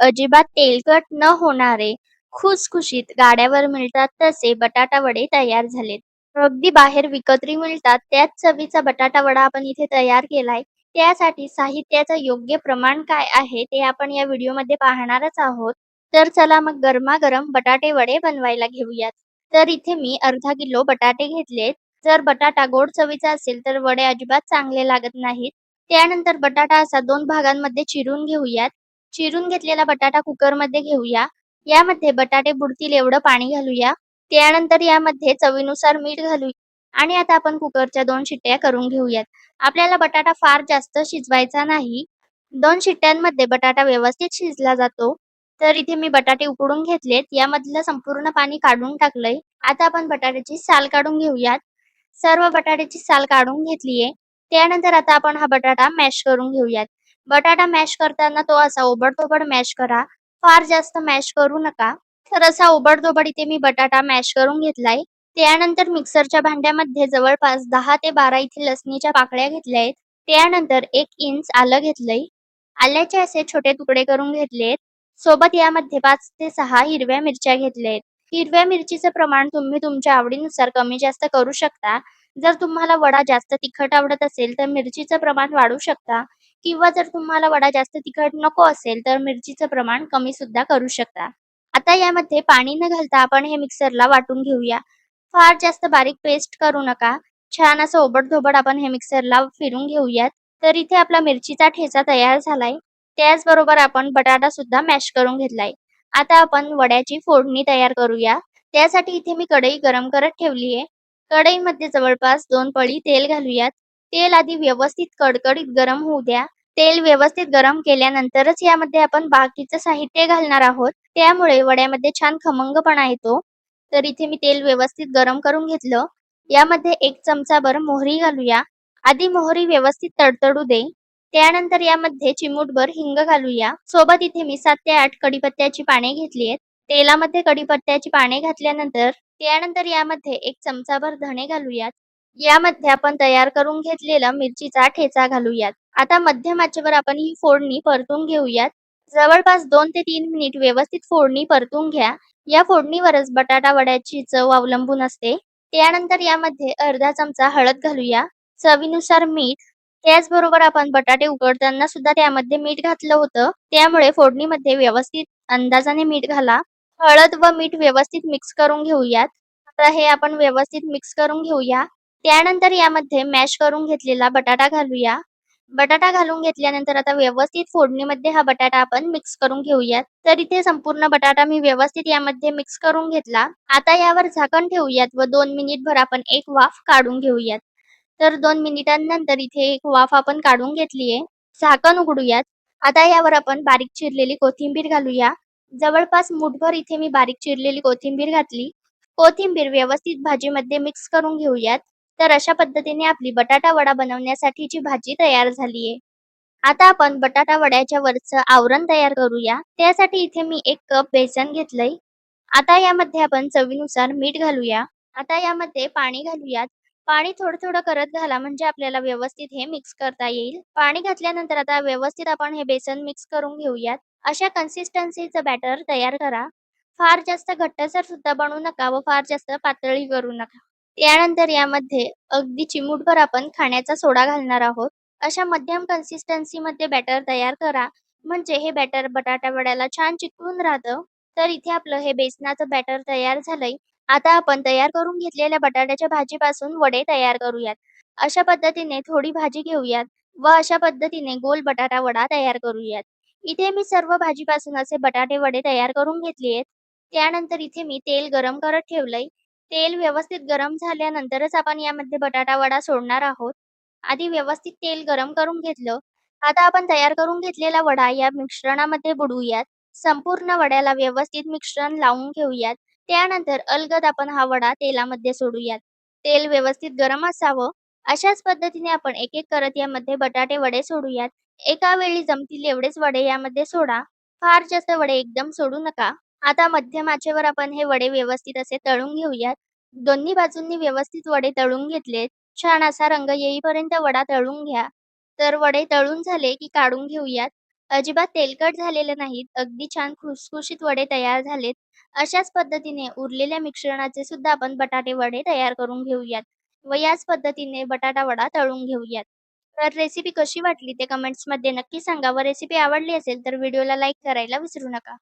अजिबात तेलकट न होणारे, खुसखुशीत गाड्यावर मिळतात तसे बटाटा वडे तयार झालेत. अगदी बाहेर विकतही मिळतात त्याच चवीचा बटाटा वडा आपण इथे तयार केलाय. त्यासाठी साहित्याचं योग्य प्रमाण काय आहे ते आपण या व्हिडिओमध्ये पाहणारच आहोत. तर चला मग गरमागरम बटाटे वडे बनवायला घेऊयात. तर इथे मी अर्धा किलो बटाटे घेतलेत. जर बटाटा गोड चवीचा असेल तर वडे अजिबात चांगले लागत नाहीत. त्यानंतर बटाटा असा 2 भागांमध्ये चिरून घेऊयात. चिरून घेतलेला बटाटा कुकरमध्ये घेऊया. यामध्ये बटाटे बुडतील एवढं पाणी घालूया. त्यानंतर यामध्ये चवीनुसार मीठ घालू आणि आता आपण कुकरच्या 2 शिट्ट्या करून घेऊयात. आपल्याला बटाटा फार जास्त शिजवायचा नाही. 2 शिट्ट्यांमध्ये बटाटा व्यवस्थित शिजला जातो. तर इथे मी बटाटे उकडून घेतलेत. यामधलं संपूर्ण पाणी काढून टाकलंय. आता आपण बटाट्याची साल काढून घेऊयात. सर्व बटाट्याची साल काढून घेतलीये. त्यानंतर आता आपण हा बटाटा मॅश करून घेऊयात. बटाटा मॅश करताना तो असा ओबड-धोबड मॅश करा. फार जास्त मॅश करू नका. तर असा ओबड-धोबड इथे मी बटाटा मॅश करून घेतलाय. त्यानंतर मिक्सरच्या भांड्यामध्ये जवळपास 10 ते 12 इथे लसणीच्या पाकळ्या घेतल्या आहेत. त्यानंतर 1 इंच आलं घेतलंय. आल्याचे असे छोटे तुकडे करून घेतलेत. सोबत यामध्ये 5 ते 6 हिरव्या मिरच्या घेतल्यात. हिरव्या मिरचीचं प्रमाण तुम्ही तुमच्या आवडीनुसार कमी जास्त करू शकता. जर तुम्हाला वडा जास्त तिखट आवडत असेल तर मिरचीचं प्रमाण वाढवू शकता किंवा जर तुम्हाला वडा जास्त तिखट नको असेल तर मिरचीचं प्रमाण कमी सुद्धा करू शकता. आता यामध्ये पाणी न घालता आपण हे मिक्सरला वाटून घेऊया. फार जास्त बारीक पेस्ट करू नका. छान असं ओबड-धोबड आपण हे मिक्सरला फिरून घेऊयात. तर इथे आपला मिरचीचा ठेचा तयार झालाय. त्याचबरोबर आपण बटाटा सुद्धा मॅश करून घेतलाय. आता आपण वड्याची फोडणी तयार करूया. त्यासाठी इथे मी कढई गरम करत ठेवली आहे. कढईमध्ये जवळपास 2 पळी तेल घालूयात. तेल आधी व्यवस्थित कडकडीत गरम होऊ द्या. तेल व्यवस्थित गरम केल्यानंतरच यामध्ये आपण बाकीचं साहित्य घालणार आहोत. त्यामुळे वड्यामध्ये छान खमंगपणा येतो. तर इथे मी तेल व्यवस्थित गरम करून घेतलं. यामध्ये 1 चमचाभर मोहरी घालूया. आधी मोहरी व्यवस्थित तडतडू दे. त्यानंतर यामध्ये चिमूटभर हिंग घालूया. सोबत इथे मी 7 ते 8 कढीपत्त्याची पाने घेतली आहेत. तेलामध्ये कढीपत्त्याची पाने घातल्यानंतर त्यानंतर यामध्ये 1 चमचाभर धणे घालूयात. यामध्ये आपण तयार करून घेतलेला मिरचीचा ठेचा घालूयात. आता मध्यम आचेवर आपण ही फोडणी परतून घेऊयात. जवळपास 2 ते 3 मिनिट व्यवस्थित फोडणी परतून घ्या. या फोडणीवरच बटाटा वड्याची चव अवलंबून असते. त्यानंतर यामध्ये अर्धा चमचा हळद घालूया. चवीनुसार मीठ. त्याचबरोबर आपण बटाटे उकडताना सुद्धा त्यामध्ये मीठ घातलं होतं. त्यामुळे फोडणीमध्ये व्यवस्थित अंदाजाने मीठ घाला. हळद व मीठ व्यवस्थित मिक्स करून घेऊयात. आता हे आपण व्यवस्थित मिक्स करून घेऊया. त्यानंतर यामध्ये मॅश करून घेतलेला बटाटा घालूया. बटाटा घालून घेतल्यानंतर आता व्यवस्थित फोडणीमध्ये हा बटाटा आपण मिक्स करून घेऊयात. तर इथे संपूर्ण बटाटा मी व्यवस्थित यामध्ये मिक्स करून घेतला. आता यावर झाकण ठेवूयात व 2 मिनिटभर आपण एक वाफ काढून घेऊयात. तर 2 मिनिटांनंतर इथे एक वाफ आपण काढून घेतलीये. झाकण उघडूयात. आता यावर आपण बारीक चिरलेली कोथिंबीर घालूया. जवळपास मूठभर इथे मी बारीक चिरलेली कोथिंबीर घातली. कोथिंबीर व्यवस्थित भाजीमध्ये मिक्स करून घेऊयात. तर अशा पद्धतीने आपली बटाटा वडा बनवण्यासाठीची भाजी तयार झालीये. आता आपण बटाटा वड्याच्या वरचं आवरण तयार करूया. त्यासाठी इथे मी 1 कप बेसन घेतलंय. आता यामध्ये आपण चवीनुसार मीठ घालूया. आता यामध्ये पाणी घालूयात. पाणी थोडं-थोडं करत घाला म्हणजे आपल्याला व्यवस्थित हे मिक्स करता येईल. पाणी घातल्यानंतर आता व्यवस्थित आपण हे बेसन मिक्स करून घेऊयात. अशा कन्सिस्टन्सीचं बॅटर तयार करा. फार जास्त घट्टसर सुद्धा बनवू नका व फार जास्त पातळही करू नका. त्यानंतर यामध्ये अगदी चिमूटभर आपण खाण्याचा सोडा घालणार आहोत. अशा मध्यम कन्सिस्टन्सीमध्ये बॅटर तयार करा. म्हणजे हे बॅटर बटाटा वड्याला छान चिकटून राहतं. तर इथे आपलं हे बेसनाचं बॅटर तयार झालंय. आता आपण तयार करून घेतलेल्या बटाट्याच्या भाजीपासून वडे तयार करूयात. अशा पद्धतीने थोडी भाजी घेऊयात व अशा पद्धतीने गोल बटाटा वडा तयार करूयात. इथे मी सर्व भाजीपासून असे बटाटे वडे तयार करून घेतले आहेत. त्यानंतर इथे मी तेल गरम करत ठेवलंय. तेल व्यवस्थित गरम झाल्यानंतरच आपण यामध्ये बटाटा वडा सोडणार आहोत. आधी व्यवस्थित तेल गरम करून घेतलं. आता आपण तयार करून घेतलेला वडा या मिश्रणामध्ये बुडवूयात. संपूर्ण वड्याला व्यवस्थित मिश्रण लावून घेऊयात. त्यानंतर अलगद आपण हा वडा तेलामध्ये सोडूयात. तेल व्यवस्थित गरम असावं. अशाच पद्धतीने आपण एक-एक करत यामध्ये बटाटे वडे सोडूयात. एका वेळी जमतील एवढेच वडे यामध्ये सोडा. फार जास्त वडे एकदम सोडू नका. आता मध्यम आचेवर आपण हे वडे व्यवस्थित असे तळून घेऊयात. दोन्ही बाजूंनी व्यवस्थित वडे तळून घेतलेत. छान असा रंग येईपर्यंत वडा तळून घ्या. तर वडे तळून झाले की काढून घेऊयात. अजिबात तेलकट झालेले नाहीत. अगदी छान खुसखुशीत वडे तयार झालेत. अशाच पद्धतीने उरलेल्या मिश्रणाचे सुद्धा आपण बटाटे वडे तयार करून घेऊयात व याच पद्धतीने बटाटा वडा तळून घेऊयात. तर रेसिपी कशी वाटली ते कमेंट्समध्ये नक्की सांगा व रेसिपी आवडली असेल तर व्हिडिओला लाईक करायला विसरू नका.